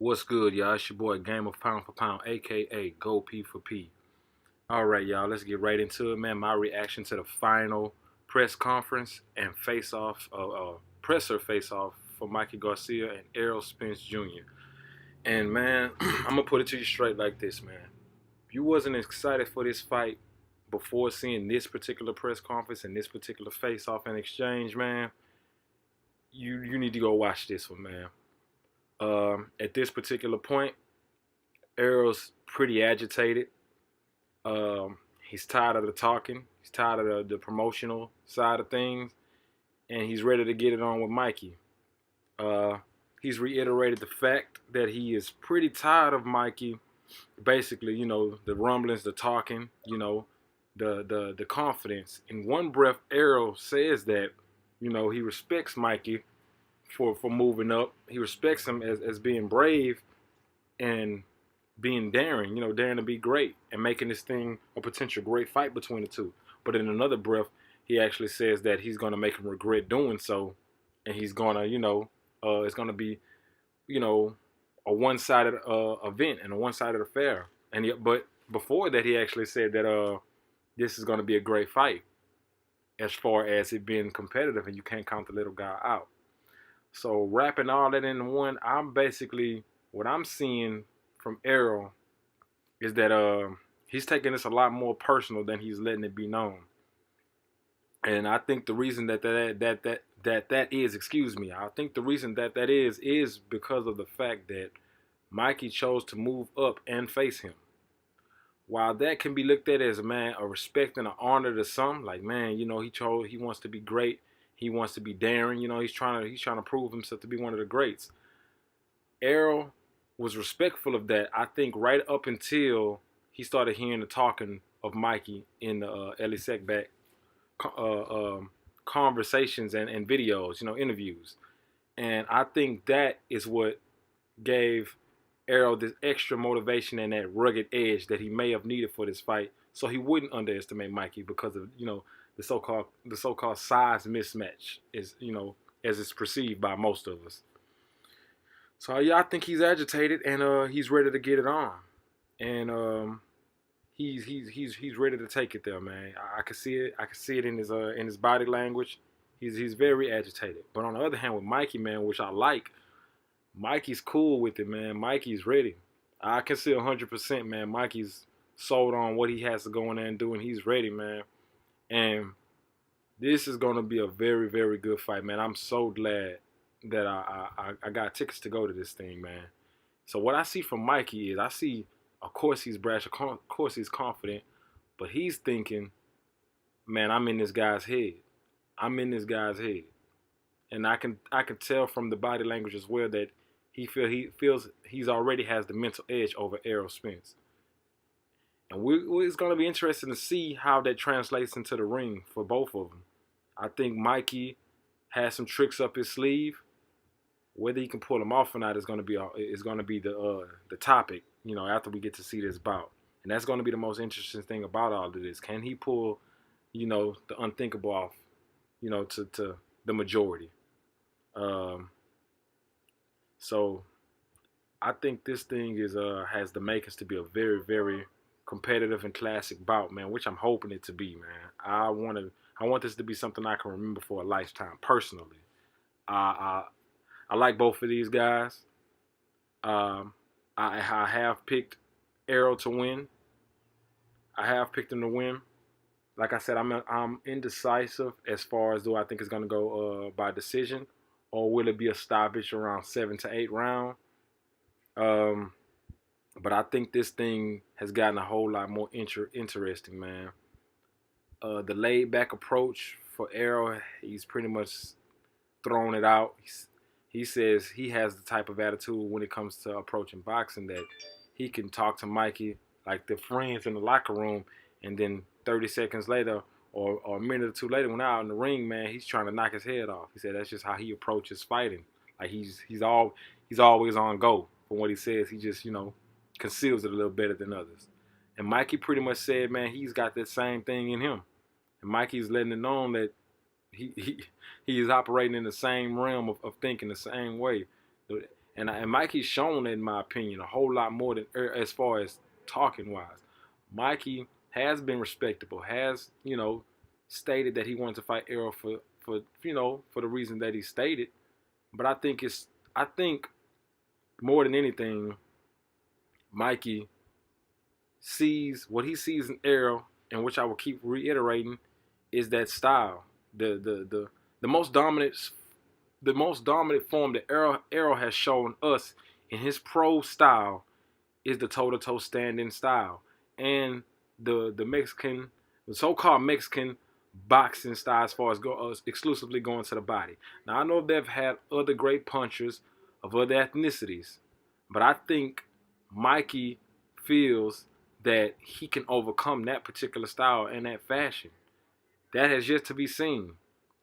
What's good, y'all? It's your boy Game of Pound for Pound, aka Go P for P. Alright, y'all, let's get right into it, man. My reaction to the final press conference and presser face off for Mikey Garcia and Errol Spence Jr. And man, I'm gonna put it to you straight like this, man. If you wasn't excited for this fight before seeing this particular press conference and this particular face off and exchange, man, you need to go watch this one, man. At this particular point, Errol's pretty agitated. He's tired of the talking. He's tired of the promotional side of things, and he's ready to get it on with Mikey. Uh, he's reiterated the fact that he is pretty tired of Mikey. Basically, the rumblings, the talking, the confidence. In one breath, Errol says that, he respects Mikey for moving up. He respects him as being brave and being daring, daring to be great and making this thing a potential great fight between the two. But in another breath, he actually says that he's going to make him regret doing so, and he's going to, it's going to be, a one-sided event and a one-sided affair. But before that, he actually said that this is going to be a great fight, as far as it being competitive, and you can't count the little guy out. So wrapping all that into one, what I'm seeing from Errol is that he's taking this a lot more personal than he's letting it be known. And I think the reason that is, excuse me, I think the reason that is because of the fact that Mikey chose to move up and face him. While that can be looked at as a respect and an honor to some, like, man, he wants to be great, he wants to be daring, he's trying to prove himself to be one of the greats. Errol was respectful of that, I think, right up until he started hearing the talking of Mikey in the Ellie Seckback conversations and videos, interviews. And I think that is what gave Errol this extra motivation and that rugged edge that he may have needed for this fight, so he wouldn't underestimate Mikey because of the so-called size mismatch is as it's perceived by most of us. So yeah, I think he's agitated and he's ready to get it on, and he's ready to take it there, man. I can see it. I can see it in his body language. He's very agitated. But on the other hand, with Mikey, man, which I like, Mikey's cool with it, man. Mikey's ready. I can see 100%, man. Mikey's sold on what he has to go in there and do, and he's ready, man. And this is gonna be a very, very good fight, man. I'm so glad that I got tickets to go to this thing, man. So what I see from Mikey is, of course he's brash, of course he's confident, but he's thinking, man, I'm in this guy's head. I'm in this guy's head. And I can tell from the body language as well that he feels he's already has the mental edge over Errol Spence. And it's going to be interesting to see how that translates into the ring for both of them. I think Mikey has some tricks up his sleeve. Whether he can pull them off or not is going to be the topic, after we get to see this bout. And that's going to be the most interesting thing about all of this. Can he pull, the unthinkable off, to the majority? So I think this thing has the makings to be a very, very competitive and classic bout, man, which I'm hoping it to be, man. I want this to be something I can remember for a lifetime, personally. I like both of these guys. I have picked Errol to win. I have picked him to win. Like I said, I'm indecisive as far as do I think it's going to go by decision, or will it be a stoppage around 7 to 8 round. But I think this thing has gotten a whole lot more interesting, man. The laid-back approach for Errol, he's pretty much thrown it out. He says he has the type of attitude when it comes to approaching boxing that he can talk to Mikey like they're friends in the locker room, and then 30 seconds later or a minute or two later, when they're out in the ring, man, he's trying to knock his head off. He said that's just how he approaches fighting. Like he's always on go. From what he says, he just conceals it a little better than others. And Mikey pretty much said, man, he's got that same thing in him. And Mikey's letting it known that he is operating in the same realm of thinking the same way. And Mikey's shown, in my opinion, a whole lot more than as far as talking wise. Mikey has been respectable, has, stated that he wanted to fight Errol for the reason that he stated. But I think more than anything, Mikey sees what he sees in Errol, and which I will keep reiterating, is that style. The most dominant form that Errol has shown us in his pro style is the toe-to-toe standing style, and the so-called Mexican boxing style, as far as exclusively going to the body. Now I know they've had other great punchers of other ethnicities, but I think Mikey feels that he can overcome that particular style and that fashion. That has yet to be seen.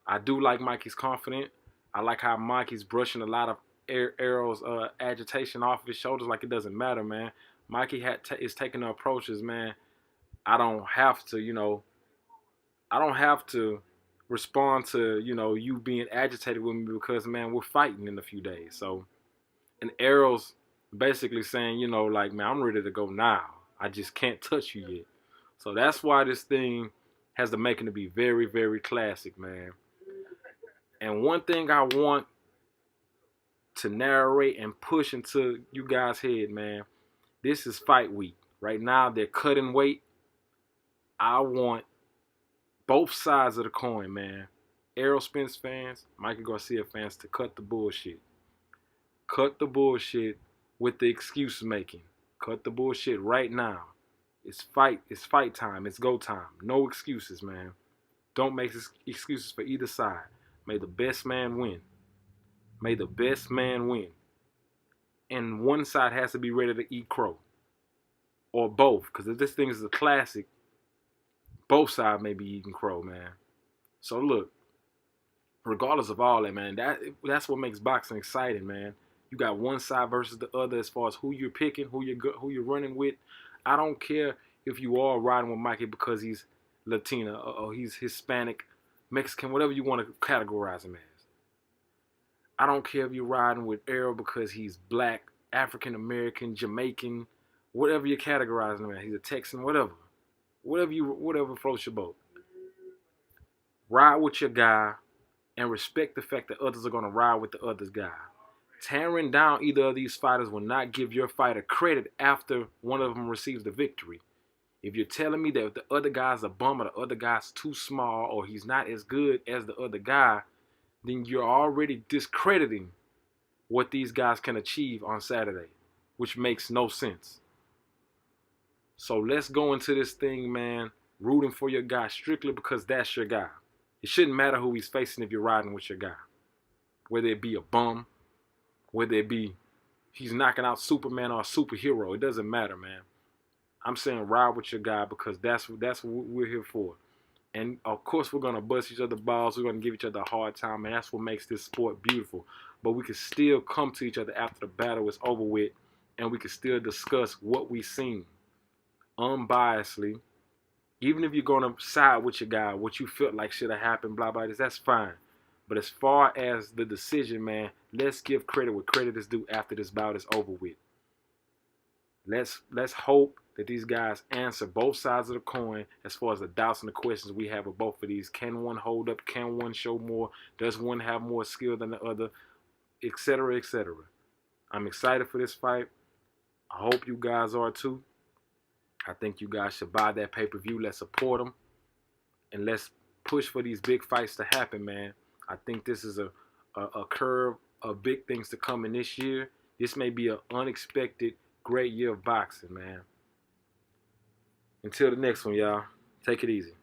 I do like Mikey's confident. I like how Mikey's brushing a lot of Errol's agitation off his shoulders, like it doesn't matter, man. Mikey is taking the approaches, man. I don't have to, I don't have to respond to, you being agitated with me because, man, we're fighting in a few days. So, and Errol's basically saying, like, man, I'm ready to go now. I just can't touch you yet. So that's why this thing has the making to be very, very classic, man. And one thing I want to narrate and push into you guys' head, man, this is fight week. Right now, they're cutting weight. I want both sides of the coin, man. Errol Spence fans, Mikey Garcia fans, to cut the bullshit. Cut the bullshit with the excuse making. Cut the bullshit right now. It's fight time. It's go time. No excuses, man. Don't make excuses for either side. May the best man win. May the best man win. And one side has to be ready to eat crow. Or both. Because if this thing is a classic, both sides may be eating crow, man. So look, regardless of all that, man, that's what makes boxing exciting, man. You got one side versus the other as far as who you're picking, who you're running with. I don't care if you are riding with Mikey because he's Latina or he's Hispanic, Mexican, whatever you want to categorize him as. I don't care if you're riding with Errol because he's black, African American, Jamaican, whatever you're categorizing him as. He's a Texan, whatever. Whatever floats your boat. Ride with your guy and respect the fact that others are going to ride with the other guy. Tearing down either of these fighters will not give your fighter credit after one of them receives the victory. If you're telling me that the other guy's a bum or the other guy's too small or he's not as good as the other guy, then you're already discrediting what these guys can achieve on Saturday, which makes no sense. So let's go into this thing, man, rooting for your guy strictly because that's your guy. It shouldn't matter who he's facing if you're riding with your guy. Whether it be a bum, whether it be he's knocking out Superman or a superhero, it doesn't matter, man. I'm saying ride with your guy because that's what we're here for. And, of course, we're going to bust each other balls. We're going to give each other a hard time, and that's what makes this sport beautiful. But we can still come to each other after the battle is over with, and we can still discuss what we've seen unbiasedly. Even if you're going to side with your guy, what you felt like should have happened, blah, blah, that's fine. But as far as the decision, man, let's give credit where credit is due after this bout is over with. Let's hope that these guys answer both sides of the coin as far as the doubts and the questions we have with both of these. Can one hold up? Can one show more? Does one have more skill than the other? Etc., etc. I'm excited for this fight. I hope you guys are too. I think you guys should buy that pay-per-view. Let's support them. And let's push for these big fights to happen, man. I think this is a curve of big things to come in this year. This may be an unexpected great year of boxing, man. Until the next one, y'all. Take it easy.